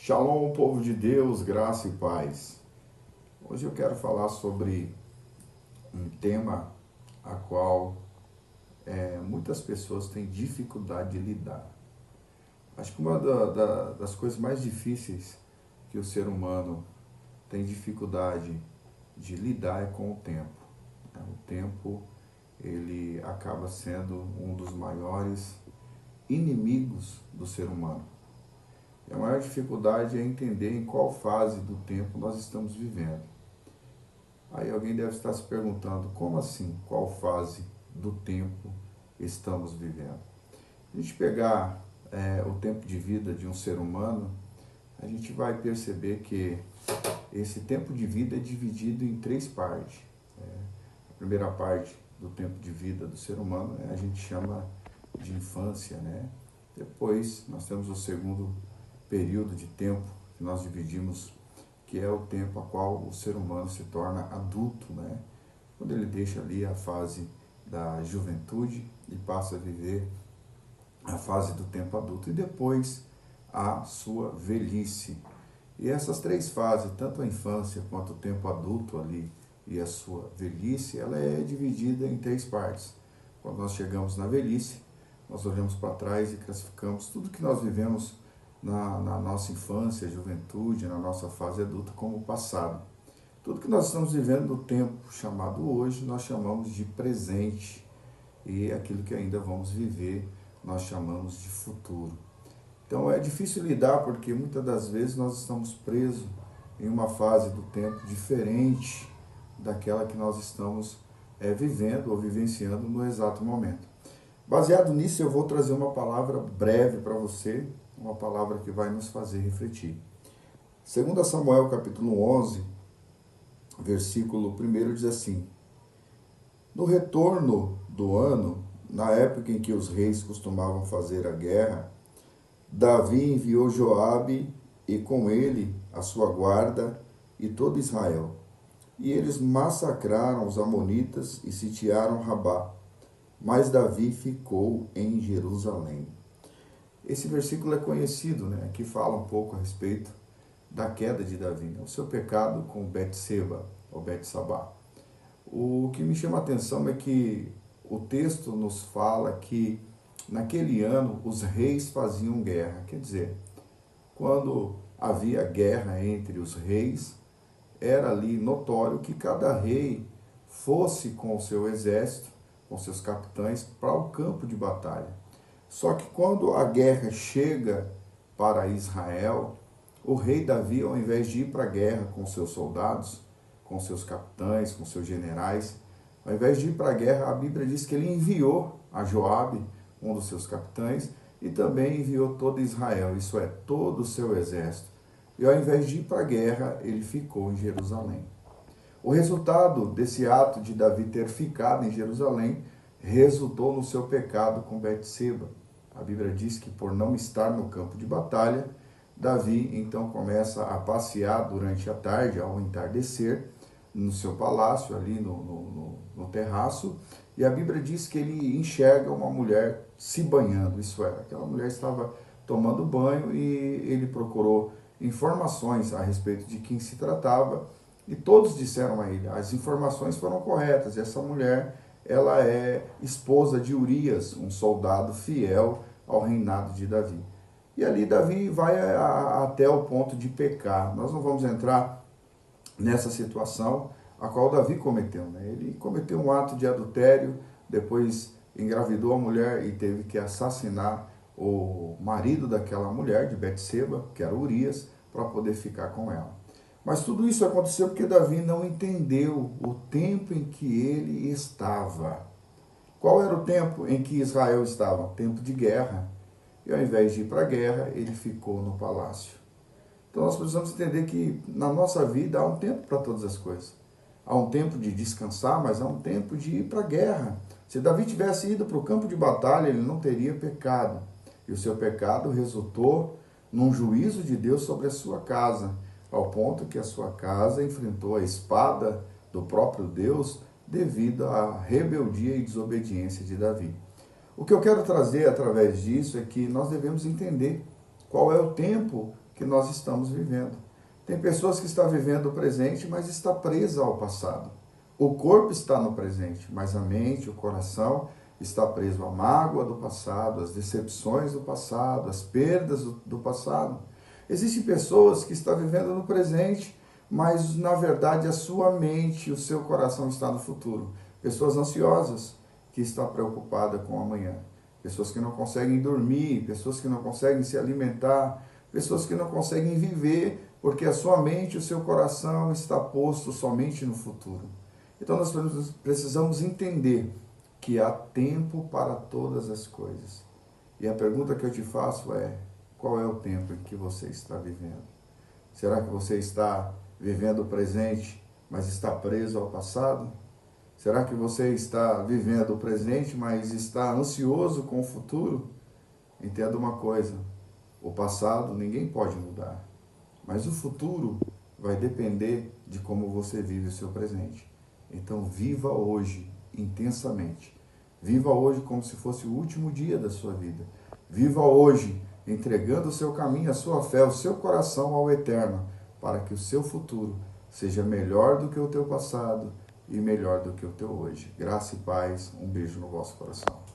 Shalom, povo de Deus, graça e paz. Hoje eu quero falar sobre um tema a qual muitas pessoas têm dificuldade de lidar. Acho que uma das coisas mais difíceis que o ser humano tem dificuldade de lidar é com o tempo. O tempo, ele acaba sendo um dos maiores inimigos do ser humano. E a maior dificuldade é entender em qual fase do tempo nós estamos vivendo. Aí alguém deve estar se perguntando, como assim? Qual fase do tempo estamos vivendo? Se a gente pegar o tempo de vida de um ser humano, a gente vai perceber que esse tempo de vida é dividido em três partes. A primeira parte do tempo de vida do ser humano a gente chama de infância, né? Depois nós temos o segundo período de tempo que nós dividimos, que é o tempo a qual o ser humano se torna adulto, né? Quando ele deixa ali a fase da juventude e passa a viver a fase do tempo adulto e depois a sua velhice. E essas três fases, tanto a infância quanto o tempo adulto ali e a sua velhice, ela é dividida em três partes. Quando nós chegamos na velhice, nós olhamos para trás e classificamos tudo que nós vivemos na nossa infância, juventude, na nossa fase adulta como passado. Tudo que nós estamos vivendo no tempo chamado hoje, nós chamamos de presente. E aquilo que ainda vamos viver, nós chamamos de futuro. Então é difícil lidar porque muitas das vezes nós estamos presos em uma fase do tempo diferente daquela que nós estamos vivendo ou vivenciando no exato momento. Baseado nisso, eu vou trazer uma palavra breve para você, uma palavra que vai nos fazer refletir. 2 Samuel capítulo 11, versículo 1 diz assim: No retorno do ano, na época em que os reis costumavam fazer a guerra, Davi enviou Joabe e com ele a sua guarda e todo Israel. E eles massacraram os amonitas e sitiaram Rabá. Mas Davi ficou em Jerusalém. Esse versículo é conhecido, né? Que fala um pouco a respeito da queda de Davi, né? O seu pecado com Betseba, ou Betsabá. O que me chama a atenção é que o texto nos fala que naquele ano os reis faziam guerra. Quer dizer, quando havia guerra entre os reis, era ali notório que cada rei fosse com o seu exército, com seus capitães, para o campo de batalha. Só que quando a guerra chega para Israel, o rei Davi, ao invés de ir para a guerra com seus soldados, com seus capitães, com seus generais, ao invés de ir para a guerra, a Bíblia diz que ele enviou a Joabe, um dos seus capitães, e também enviou todo Israel, isso é, todo o seu exército. E ao invés de ir para a guerra, ele ficou em Jerusalém. O resultado desse ato de Davi ter ficado em Jerusalém resultou no seu pecado com Betseba. A Bíblia diz que por não estar no campo de batalha, Davi então começa a passear durante a tarde, ao entardecer, no seu palácio, ali no terraço, e a Bíblia diz que ele enxerga uma mulher se banhando, isso é, aquela mulher estava tomando banho e ele procurou informações a respeito de quem se tratava, e todos disseram a ele, as informações foram corretas, essa mulher, ela é esposa de Urias, um soldado fiel ao reinado de Davi. E ali Davi vai até o ponto de pecar. Nós não vamos entrar nessa situação a qual Davi cometeu, né? Ele cometeu um ato de adultério, depois engravidou a mulher e teve que assassinar o marido daquela mulher, de Betseba, que era Urias, para poder ficar com ela. Mas tudo isso aconteceu porque Davi não entendeu o tempo em que ele estava. Qual era o tempo em que Israel estava? Tempo de guerra. E ao invés de ir para a guerra, ele ficou no palácio. Então nós precisamos entender que na nossa vida há um tempo para todas as coisas. Há um tempo de descansar, mas há um tempo de ir para a guerra. Se Davi tivesse ido para o campo de batalha, ele não teria pecado. E o seu pecado resultou num juízo de Deus sobre a sua casa, ao ponto que a sua casa enfrentou a espada do próprio Deus devido à rebeldia e desobediência de Davi. O que eu quero trazer através disso é que nós devemos entender qual é o tempo que nós estamos vivendo. Tem pessoas que estão vivendo o presente, mas está presa ao passado. O corpo está no presente, mas a mente, o coração está preso à mágoa do passado, às decepções do passado, às perdas do passado. Existem pessoas que estão vivendo no presente, mas na verdade a sua mente, o seu coração está no futuro. Pessoas ansiosas que estão preocupadas com o amanhã. Pessoas que não conseguem dormir, pessoas que não conseguem se alimentar, pessoas que não conseguem viver, porque a sua mente, o seu coração está posto somente no futuro. Então nós precisamos entender que há tempo para todas as coisas. E a pergunta que eu te faço é: qual é o tempo em que você está vivendo? Será que você está vivendo o presente, mas está preso ao passado? Será que você está vivendo o presente, mas está ansioso com o futuro? Entenda uma coisa: o passado ninguém pode mudar, mas o futuro vai depender de como você vive o seu presente. Então viva hoje intensamente. Viva hoje como se fosse o último dia da sua vida. Viva hoje entregando o seu caminho, a sua fé, o seu coração ao Eterno, para que o seu futuro seja melhor do que o teu passado e melhor do que o teu hoje. Graça e paz, um beijo no vosso coração.